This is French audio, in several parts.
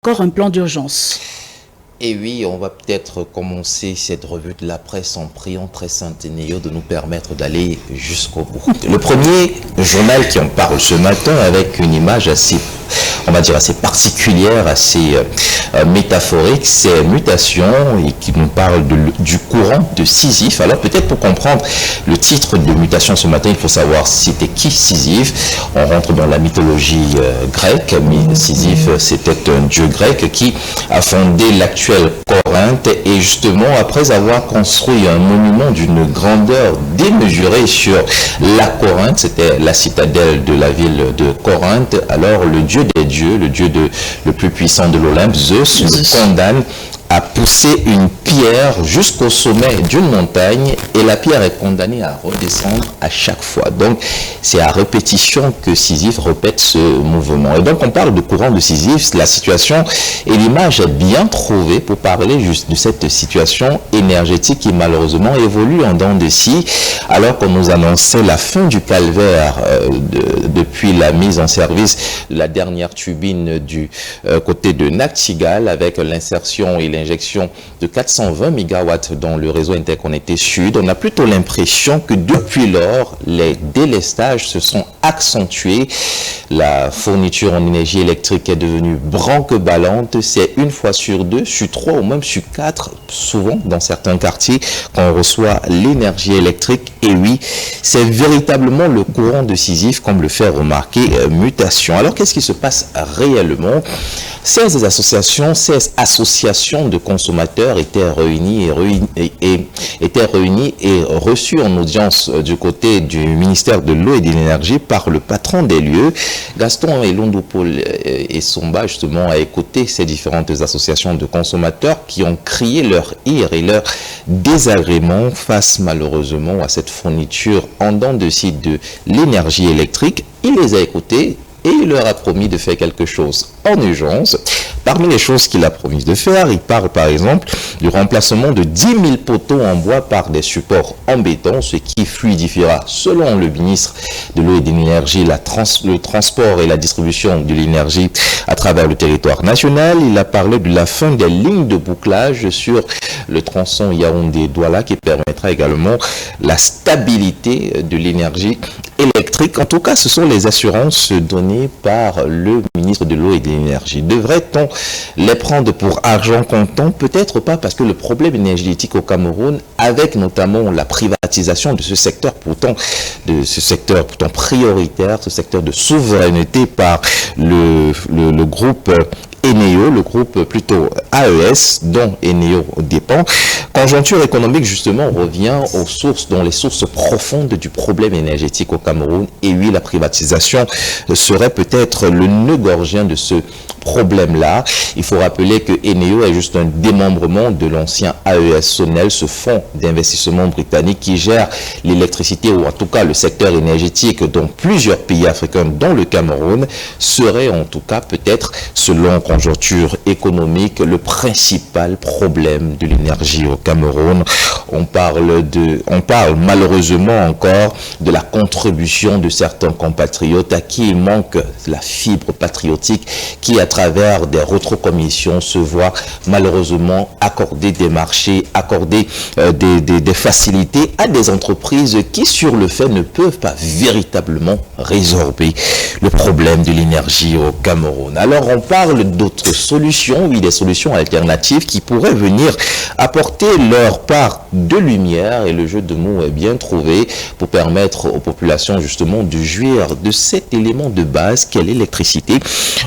Encore un plan d'urgence. Et oui, on va peut-être commencer cette revue de la presse en priant très Saint-Énéo de nous permettre d'aller jusqu'au bout. Le premier journal qui en parle ce matin avec une image assez, on va dire, assez particulière, assez métaphorique, c'est Mutation et qui nous parle du courant de Sisyphe. Alors peut-être pour comprendre le titre de Mutation ce matin, il faut savoir c'était qui Sisyphe. On rentre dans la mythologie grecque. Sisyphe, c'était un dieu grec qui a fondé l'actuel Corinthe et justement après avoir construit un monument d'une grandeur démesurée sur la Corinthe, c'était la citadelle de la ville de Corinthe, alors le dieu des dieux, le plus puissant de l'Olympe, Zeus, le condamne à pousser une pierre jusqu'au sommet d'une montagne et la pierre est condamnée à redescendre à chaque fois. Donc c'est à répétition que Sisyphe répète ce mouvement. Et donc on parle de courant de Sisyphe, la situation et l'image est bien trouvée pour parler juste de cette situation énergétique qui malheureusement évolue en dents de scie alors qu'on nous annonçait la fin du calvaire depuis la mise en service de la dernière turbine du côté de Nachtigal avec l'insertion et l'injection de 420 MW dans le réseau interconnecté Sud. On a plutôt l'impression que depuis lors, les délestages se sont accentués. La fourniture en énergie électrique est devenue branque-ballante. C'est une fois sur deux, sur trois ou même sur quatre, souvent dans certains quartiers, qu'on reçoit l'énergie électrique. Et oui, c'est véritablement le courant de Sisyphe, comme le fait remarquer Mutation. Alors, qu'est-ce qui se passe réellement? 16 associations de consommateurs étaient réunies et reçues en audience du côté du ministère de l'eau et de l'énergie par le patron des lieux. Gaston Elondo Paul et Somba justement a écouté ces différentes associations de consommateurs qui ont crié leur ire et leur désagrément face malheureusement à cette fourniture en dents de scie de l'énergie électrique. Il les a écoutés et il leur a promis de faire quelque chose en urgence. Parmi les choses qu'il a promis de faire, il parle par exemple du remplacement de 10 000 poteaux en bois par des supports en béton, ce qui fluidifiera, selon le ministre de l'eau et de l'énergie, le transport et la distribution de l'énergie à travers le territoire national. Il a parlé de la fin des lignes de bouclage sur le tronçon Yaoundé-Douala qui permettra également la stabilité de l'énergie électrique. En tout cas, ce sont les assurances données par le ministre de l'eau et de l'énergie. Devrait-on les prendre pour argent comptant? Peut-être pas, parce que le problème énergétique au Cameroun, avec notamment la privatisation de ce secteur pourtant prioritaire, ce secteur de souveraineté par le groupe Eneo, le groupe plutôt AES, dont Eneo dépend. Conjoncture économique, justement, revient aux sources, dont les sources profondes du problème énergétique au Cameroun. Et oui, la privatisation serait peut-être le nœud gorgien de ce problème-là. Il faut rappeler que Eneo est juste un démembrement de l'ancien AES Sonel, ce fonds d'investissement britannique qui gère l'électricité, ou en tout cas le secteur énergétique dans plusieurs pays africains, dont le Cameroun, serait en tout cas peut-être, selon conjoncture économique, le principal problème de l'énergie au Cameroun. On parle malheureusement encore de la contribution de certains compatriotes à qui il manque la fibre patriotique qui, à travers des rétrocommissions, se voit malheureusement accorder des marchés, accorder des facilités à des entreprises qui, sur le fait, ne peuvent pas véritablement résorber le problème de l'énergie au Cameroun. Alors, on parle d'autres solutions, oui, des solutions alternatives qui pourraient venir apporter leur part de lumière, et le jeu de mots est bien trouvé pour permettre aux populations justement de jouir de cet élément de base qu'est l'électricité.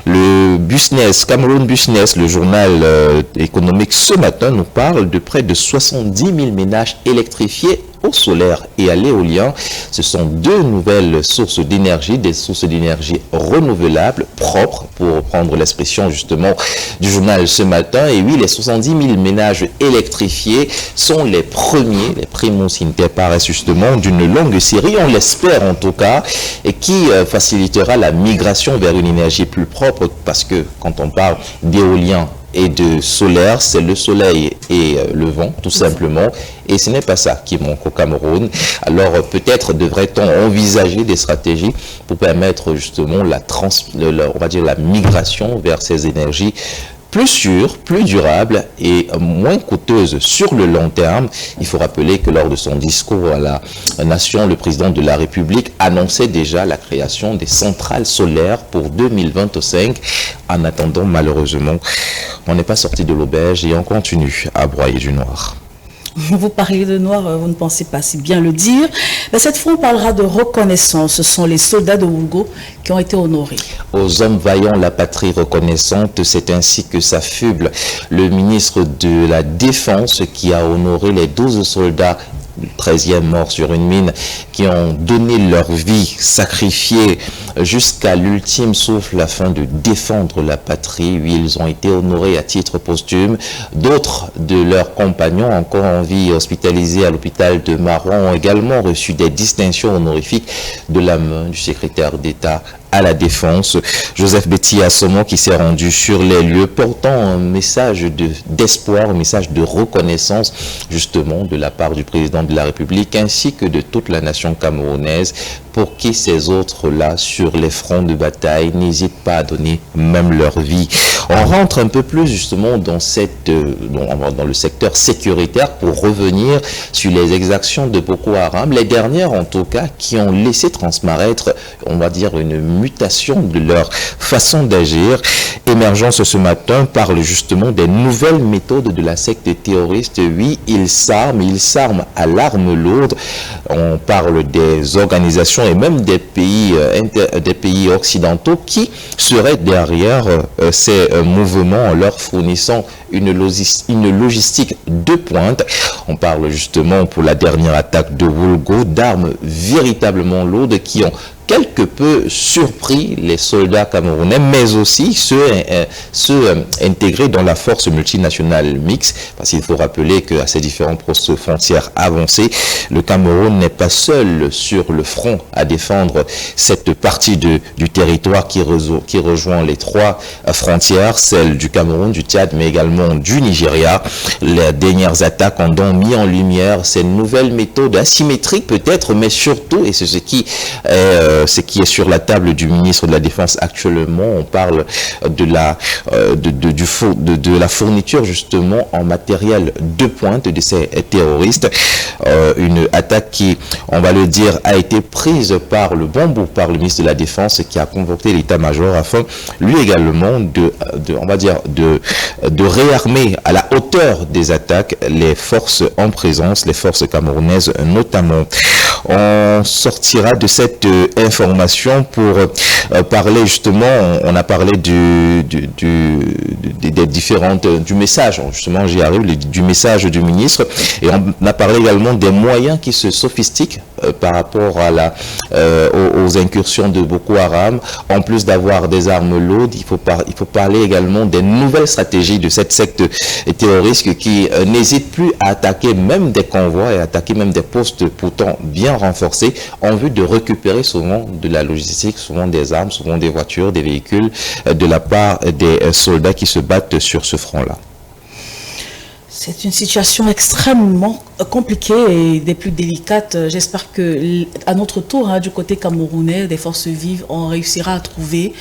Le Business, Cameroun Business, le journal économique ce matin nous parle de près de 70 000 ménages électrifiés au solaire et à l'éolien. Ce sont deux nouvelles sources d'énergie, des sources d'énergie renouvelables, propres, pour reprendre l'expression justement du journal ce matin. Et oui, les 70 000 ménages électrifiés sont les premiers, les primos inter pares justement d'une longue série, on l'espère en tout cas, et qui facilitera la migration vers une énergie plus propre, parce que quand on parle d'éolien et de solaire, c'est le soleil et le vent, tout simplement. Et ce n'est pas ça qui manque au Cameroun. Alors peut-être devrait-on envisager des stratégies pour permettre justement on va dire la migration vers ces énergies plus sûre, plus durable et moins coûteuse sur le long terme. Il faut rappeler que lors de son discours à la nation, le président de la République annonçait déjà la création des centrales solaires pour 2025. En attendant, malheureusement, on n'est pas sorti de l'auberge et on continue à broyer du noir. Vous parlez de noir, vous ne pensez pas si bien le dire. Mais cette fois, on parlera de reconnaissance. Ce sont les soldats de Woulgo qui ont été honorés. Aux hommes vaillants, la patrie reconnaissante, c'est ainsi que s'affuble le ministre de la Défense qui a honoré les 12 soldats, le 13e mort sur une mine, qui ont donné leur vie, sacrifié jusqu'à l'ultime souffle afin de défendre la patrie. Oui, ils ont été honorés à titre posthume. D'autres de leurs compagnons encore en vie, hospitalisés à l'hôpital de Maroua, ont également reçu des distinctions honorifiques de la main du secrétaire d'État à la Défense, Joseph Betty Assomo, qui s'est rendu sur les lieux portant un message d'espoir, un message de reconnaissance justement de la part du président de la République ainsi que de toute la nation camerounaise, pour qui ces autres-là sur les fronts de bataille n'hésitent pas à donner même leur vie. On rentre un peu plus justement dans le secteur sécuritaire pour revenir sur les exactions de Boko Haram, les dernières en tout cas qui ont laissé transparaître, on va dire, une mutation de leur façon d'agir. Émergence ce matin parle justement des nouvelles méthodes de la secte terroriste. Oui, ils s'arment à l'arme lourde. On parle des organisations et même des pays occidentaux qui seraient derrière ces mouvements en leur fournissant une logistique de pointe. On parle justement pour la dernière attaque de Woulgo d'armes véritablement lourdes qui ont quelque peu surpris les soldats camerounais, mais aussi ceux intégrés dans la force multinationale mixte, parce qu'il faut rappeler qu'à ces différents postes frontières avancés, le Cameroun n'est pas seul sur le front à défendre cette partie du territoire qui rejoint les trois frontières, celle du Cameroun, du Tchad, mais également du Nigeria. Les dernières attaques ont donc mis en lumière ces nouvelles méthodes asymétriques peut-être, mais surtout, et c'est ce qui est sur la table du ministre de la Défense actuellement, on parle de la fourniture justement en matériel de pointe de ces terroristes. Une attaque qui, on va le dire, a été prise par le bon bout par le ministre de la Défense qui a convoqué l'état-major afin lui également de réarmer à la hauteur des attaques les forces en présence, les forces camerounaises notamment. On sortira de cette information pour parler justement, on a parlé des différentes, du message, justement j'y arrive, du message du ministre, et on a parlé également des moyens qui se sophistiquent par rapport à aux incursions de Boko Haram. En plus d'avoir des armes lourdes, il faut parler également des nouvelles stratégies de cette secte terroriste qui n'hésite plus à attaquer même des convois et attaquer même des postes pourtant bien renforcés en vue de récupérer souvent de la logistique, souvent des armes, souvent des voitures, des véhicules de la part des soldats qui se battent sur ce front-là. C'est une situation extrêmement compliquée et des plus délicates. J'espère qu'à notre tour, du côté camerounais, des forces vives, on réussira à trouver,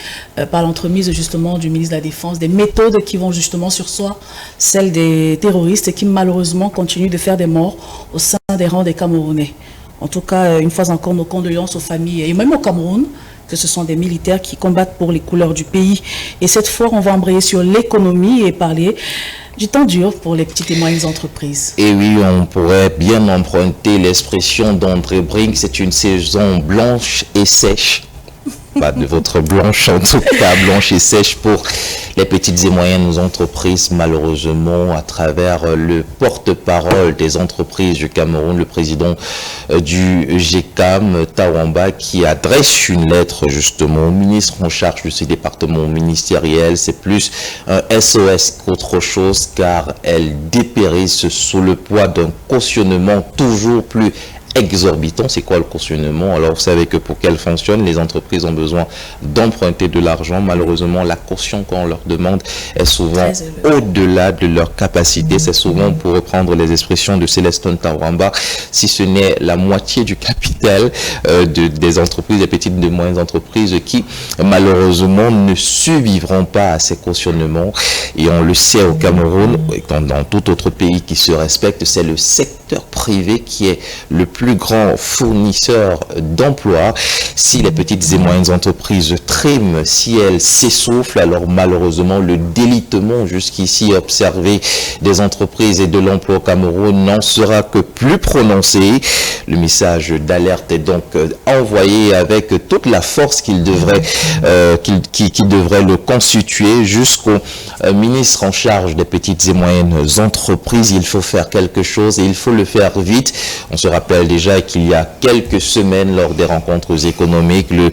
par l'entremise justement du ministre de la Défense, des méthodes qui vont justement sur soi, celles des terroristes qui malheureusement continuent de faire des morts au sein des rangs des Camerounais. En tout cas, une fois encore, nos condoléances aux familles et même au Cameroun, que ce sont des militaires qui combattent pour les couleurs du pays. Et cette fois, on va embrayer sur l'économie et parler du temps dur pour les petites et moyennes entreprises. Et oui, on pourrait bien emprunter l'expression d'André Brink, c'est une saison blanche et sèche. Pas de votre blanche, en tout cas blanche et sèche pour les petites et moyennes entreprises, malheureusement, à travers le porte-parole des entreprises du Cameroun, le président du GECAM, Tawamba, qui adresse une lettre justement au ministre en charge de ce département ministériel. C'est plus un SOS qu'autre chose, car elles dépérissent sous le poids d'un cautionnement toujours plus exorbitant. C'est quoi le cautionnement? Alors vous savez que pour qu'elle fonctionne, les entreprises ont besoin d'emprunter de l'argent. Malheureusement, la caution qu'on leur demande est souvent au-delà de leur capacité. C'est souvent, pour reprendre les expressions de Célestin Tawamba, si ce n'est la moitié du capital des entreprises, des petites et des moyennes entreprises qui malheureusement ne survivront pas à ces cautionnements. Et on le sait au Cameroun, et dans tout autre pays qui se respecte, c'est le secteur privé qui est le plus grand fournisseur d'emplois. Si les petites et moyennes entreprises triment, si elles s'essoufflent, alors malheureusement le délitement jusqu'ici observé des entreprises et de l'emploi au Cameroun n'en sera que plus prononcé. Le message d'alerte est donc envoyé avec toute la force qu'il devrait, qui devrait le constituer jusqu'au ministre en charge des petites et moyennes entreprises. Il faut faire quelque chose et il faut le faire vite. On se rappelle déjà qu'il y a quelques semaines, lors des rencontres économiques, le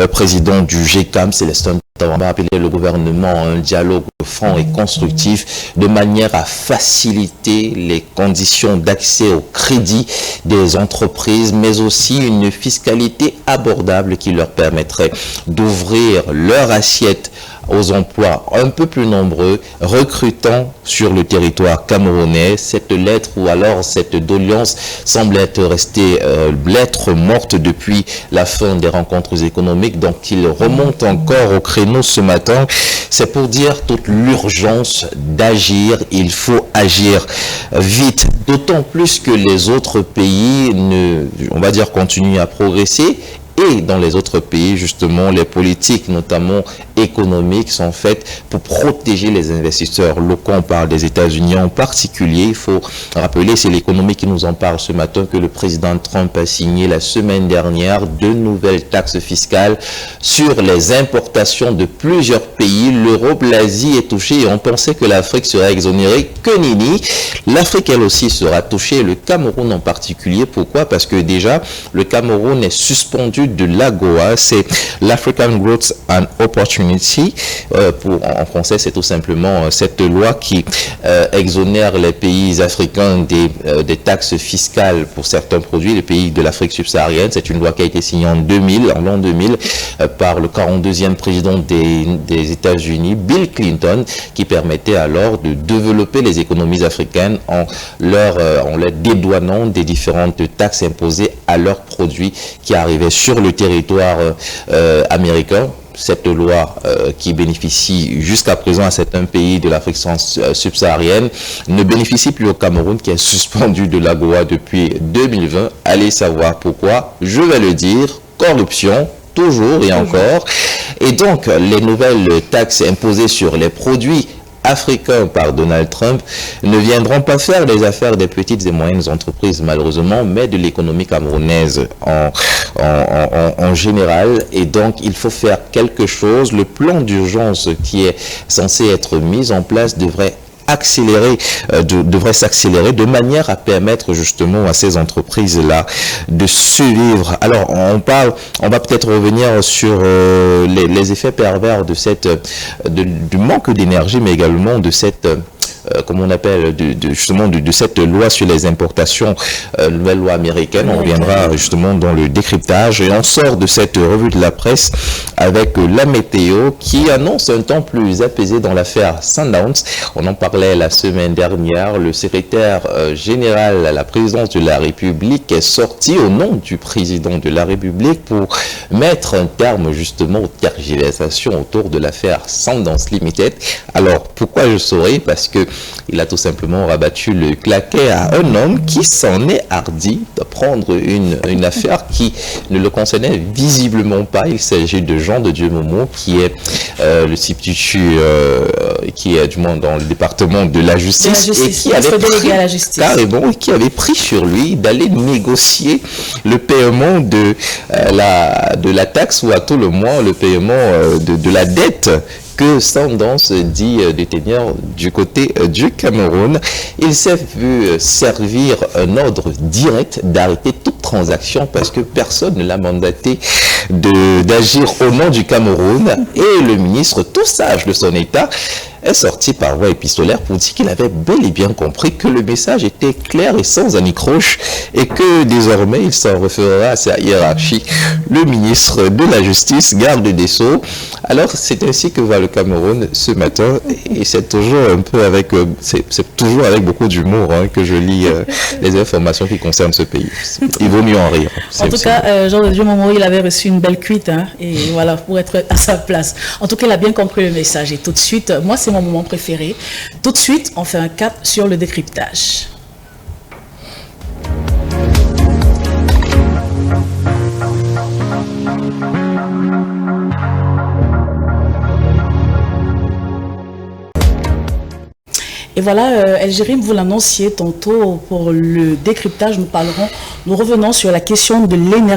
président du GCAM, Célestin Tawamba, a appelé le gouvernement à un dialogue franc et constructif de manière à faciliter les conditions d'accès au crédit des entreprises, mais aussi une fiscalité abordable qui leur permettrait d'ouvrir leur assiette aux emplois un peu plus nombreux, recrutant sur le territoire camerounais. Cette lettre ou alors cette doléance semble être restée lettre morte depuis la fin des rencontres économiques, donc il remonte encore au créneau ce matin. C'est pour dire toute l'urgence d'agir. Il faut agir vite, d'autant plus que les autres pays on va dire, continuent à progresser. Et dans les autres pays, justement, les politiques, notamment économiques, sont faites pour protéger les investisseurs locaux. On parle des États-Unis en particulier. Il faut rappeler, c'est l'économie qui nous en parle ce matin, que le président Trump a signé la semaine dernière de nouvelles taxes fiscales sur les importations de plusieurs pays. L'Europe, l'Asie est touchée et on pensait que l'Afrique serait exonérée. Que nini! L'Afrique, elle aussi, sera touchée, le Cameroun en particulier. Pourquoi? Parce que déjà, le Cameroun est suspendu de l'AGOA, c'est l'African Growth and Opportunity. En français, c'est tout simplement cette loi qui exonère les pays africains des taxes fiscales pour certains produits, les pays de l'Afrique subsaharienne. C'est une loi qui a été signée en l'an 2000, par le 42e président des États-Unis, Bill Clinton, qui permettait alors de développer les économies africaines en les dédouanant des différentes taxes imposées à leurs produits qui arrivaient sur le territoire américain. Cette loi qui bénéficie jusqu'à présent à certains pays de l'Afrique subsaharienne ne bénéficie plus au Cameroun, qui est suspendu de l'AGOA depuis 2020. Allez savoir pourquoi. Je vais le dire, corruption, toujours et encore. Et donc, les nouvelles taxes imposées sur les produits africains par Donald Trump ne viendront pas faire les affaires des petites et moyennes entreprises, malheureusement, mais de l'économie camerounaise en général. Et donc, il faut faire quelque chose. Le plan d'urgence qui est censé être mis en place devrait s'accélérer de manière à permettre justement à ces entreprises-là de survivre. Alors, on va peut-être revenir sur les effets pervers du manque d'énergie, mais également de cette comme on appelle, justement de cette loi sur les importations, nouvelle loi américaine. On reviendra justement dans le décryptage et on sort de cette revue de la presse avec la météo qui annonce un temps plus apaisé dans l'affaire Sundowns. On en parlait la semaine dernière. Le secrétaire général à la présidence de la République est sorti au nom du président de la République pour mettre un terme justement aux tergiversations autour de l'affaire Sundowns Limited. Alors, pourquoi je saurais? Parce que il a tout simplement rabattu le claquet à un homme qui s'en est hardi de prendre une affaire qui ne le concernait visiblement pas. Il s'agit de Jean de Dieu Momo, qui est le substitut, qui est du moins dans le département de la justice, et qui avait pris sur lui d'aller négocier le paiement de la taxe, ou à tout le moins le paiement de la dette que Sundowns dit détenir du côté du Cameroun. Il s'est vu servir un ordre direct d'arrêter toute transaction parce que personne ne l'a mandaté d'agir au nom du Cameroun, et le ministre, tout sage de son état, est sorti par voie épistolaire pour dire qu'il avait bel et bien compris que le message était clair et sans anicroche et que désormais il s'en référera à sa hiérarchie, le ministre de la Justice, garde des Sceaux. Alors c'est ainsi que va le Cameroun ce matin et c'est toujours un peu avec, c'est toujours avec beaucoup d'humour que je lis les informations qui concernent ce pays. Il vaut mieux en rire. En tout cas, Jean de Dieu Momo, il avait reçu une belle cuite et voilà, pour être à sa place. En tout cas, il a bien compris le message et tout de suite, moi c'est mon moment préféré. Tout de suite, on fait un cap sur le décryptage. Et voilà, El Jérim, vous l'annonciez tantôt pour le décryptage, nous revenons sur la question de l'énergie.